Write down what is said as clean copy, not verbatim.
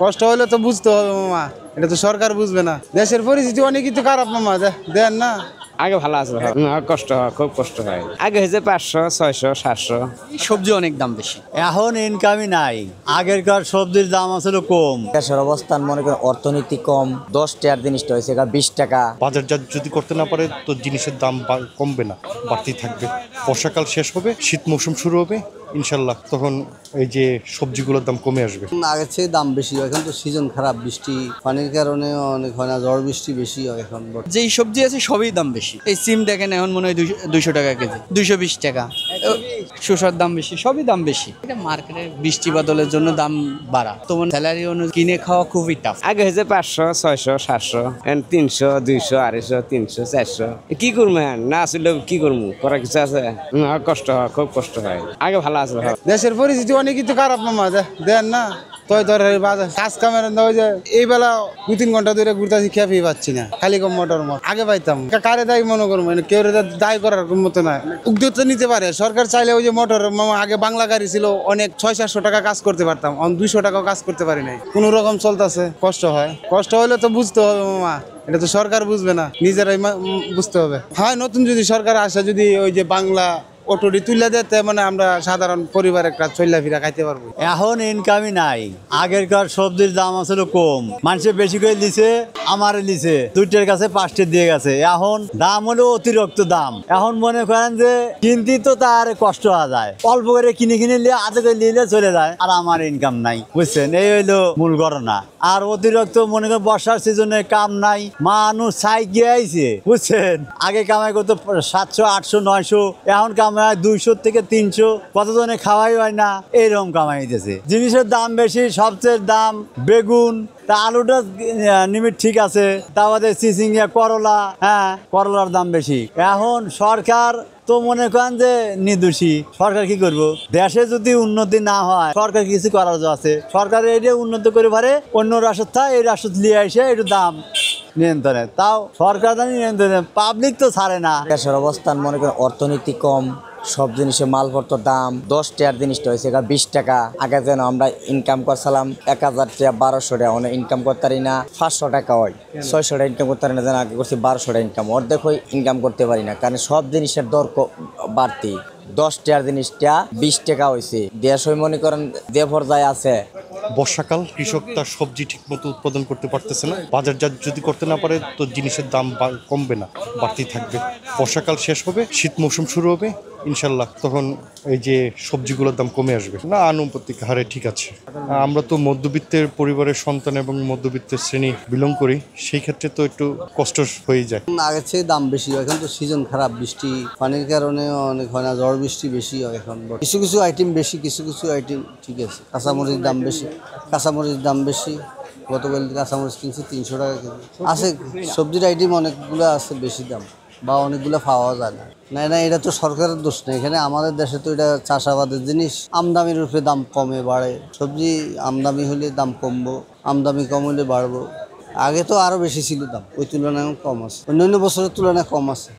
কষ্ট হলে তো বুঝতে হবে মামা, এটা তো সরকার বুঝবে না। দেশের পরিস্থিতি অনেক কিছু খারাপ মামা, দেন না। আগে ভালো আছে, কষ্ট হয়, খুব কষ্ট হয়। আগে হয়েছে 500, 600, 700। সবজি অনেক দাম বেশি, এখন ইনকামই নাই। আগেরকার সবজির দাম আসলে কম। দেশের অবস্থান মনে করেন অর্থনীতি কম, 10 টাকার জিনিসটা হয়েছে 20 টাকা। বাজারজাত যদি করতে না পারে তো জিনিসের দাম কমবে না, বাড়তেই থাকবে। বর্ষাকাল শেষ হবে, শীত মৌসুম শুরু হবে, ইনশাল্লাহ তখন এই যে সবজিগুলোর দাম কমে আসবে। আগের চেয়ে দাম বেশি, এখন তো সিজন খারাপ, বৃষ্টি পানির কারণে অনেক হয় না, ঝড় বৃষ্টি বেশি হয় এখন। যেই সবজি আছে সবই দাম বেশি। এই সিম দেখেন এখন মনে হয় 200 টাকা কেজি, 220 টাকা। শসার দাম বেশি, সবই দাম বেশি। এটা মার্কেটে বৃষ্টি বাদলের জন্য দাম বাড়া, তোমার স্যালারি অনুযায়ী কিনে খাওয়া খুবই টাফ। আগে হয়েছে 500, 600, 700, 300, 200, 250, 300, 400। কি করবো না আসলে কি করবো, করার কিছু আছে? কষ্ট হয়, খুব কষ্ট হয়। আগে ভালো আছে। দেশের পরিস্থিতি অনেক কিছু খারাপ মামা, দেন না। বাজার কাজ কামের এই বেলা 2-3 ঘন্টা ধরে ঘুরতেছি, খেয়ে পাচ্ছি না, খালি কম মোটর আগে পাইতাম। কারে দায়ী মনে করবো, কেউ দায়ী করার মতো নয়। উদ্যোগ তো নিতে পারে সরকার চাইলে। ওই যে মোটর মামা, আগে বাংলা গাড়ি ছিল, অনেক 600-700 টাকা কাজ করতে পারতাম, 200 টাকাও কাজ করতে পারি নাই। কোন রকম চলতেছে, কষ্ট হয়। কষ্ট হলে তো বুঝতে হবে মামা, এটা তো সরকার বুঝবে না, নিজেরাই বুঝতে হবে। হ্যাঁ, নতুন যদি সরকার আসে, যদি ওই যে বাংলা অটোটি তুলে দিতে, মানে আমরা সাধারণ পরিবার একটা চল্লা ফিরা খাইতে পারবো। এখন ইনকামই নাই। আগেরকার সবজির দাম আসলে কম, মানুষে বেশি করে দিছে, আমার লিছে 2টার কাছে 5টে দিয়ে গেছে। এখন দাম হলো অতিরিক্ত দাম। এখন মনে করেন যে কিনতে তো তার কষ্ট হওয়া যায়, অল্প করে কিনে নিলে আধা করে নিলে চলে যায়, আর আমার ইনকাম নাই, বুঝছেন? এই হইলো মূল ঘটনা। আর অতিরিক্ত মনে করেন বর্ষার সিজনে কাম নাই, মানুষ ছাই গিয়ে আইছে, বুঝছেন? আগে কামাই করতো 700, 800, 900, এখন কামাই 200 থেকে 300, কতজনে খাওয়াই হয় না, এইরকম কামাই দিতেছে। জিনিসের দাম বেশি, সবচেয়ে দাম বেগুন, তা আলুটা নিমিট ঠিক আছে, তা বাদে চিচিঙ্গা, করলা, হ্যাঁ করলার দাম বেশি। এখন সরকার তো মনে করেন যে নির্দোষী, সরকার কি করবো? দেশে যদি উন্নতি না হয় সরকার কিছু করার আছে। সরকার এটা উন্নতি করে পারে, অন্য রাষ্ট্র থাকে, এই রাষ্ট্র নিয়ে আসে একটু দাম নিয়ন্ত্রণে, তাও সরকার জানি নিয়ন্ত্রণে, পাবলিক তো ছাড়ে না। দেশের অবস্থান মনে করেন অর্থনীতি কম, সব জিনিসের মালপত্র দাম, 10 টাকার জিনিসটা হয়েছে 20 টাকা। আগে যেন আমরা ইনকাম করছিলাম 1000 টাকা, 1200 টাকা, অনেক ইনকাম করতে পারি না। 500 টাকা হয়, 600 টাকা ইনকাম করতে পারি না। যেন আগে করছি 1200 টাকা ইনকাম, অর্ধেক ইনকাম করতে পারি না, কারণ সব জিনিসের দর বাড়তি। 10 টাকার জিনিসটা 20 টাকা হয়েছে। দেশ মনে করেন যে পর্যায়ে আছে। বর্ষাকাল, কৃষক তার সবজি ঠিক মতো উৎপাদন করতে পারতেছে না। বাজারজাত যদি করতে না পারে তো জিনিসের দাম কমবে না, বাড়তেই থাকবে। বর্ষাকাল শেষ হবে, শীত মৌসুম শুরু হবে, ইনশাল্লাহ তখন এই যে সবজিগুলোর দাম কমে আসবে। না, আনুপাতিক হারে ঠিক আছে। আমরা তো মধ্যবিত্তের পরিবারের সন্তান এবং মধ্যবিত্তের শ্রেণী বিলং করি, সেই ক্ষেত্রে তো একটু কষ্ট হয়ে যায়। আগের চেয়ে দাম বেশি, এখন তো সিজন খারাপ, বৃষ্টি পানির কারণে অনেক হয় না, ঝড় বৃষ্টি বেশি হয় এখন। কিছু কিছু আইটেম বেশি, কিছু কিছু আইটেম ঠিক আছে। কাঁচামরিচ দাম বেশি, কাঁচামরিচ দাম বেশি। গতকাল কাঁচামরিচ কিনছি 300 টাকা কেজি আছে। সবজির আইটেম অনেকগুলো আছে বেশি দাম, বা অনেকগুলো পাওয়া যায় না। না না, এটা তো সরকারের দোষ না, এখানে আমাদের দেশে তো এটা চাষাবাদের জিনিস, আমদানির উপরে দাম কমে বাড়ে। সবজি আমদানি হলে দাম কমবো, আমদানি কম হলে বাড়বো। আগে তো আরও বেশি ছিল দাম, ওই তুলনায় কম আছে, অন্যান্য বছরের তুলনায় কম আছে।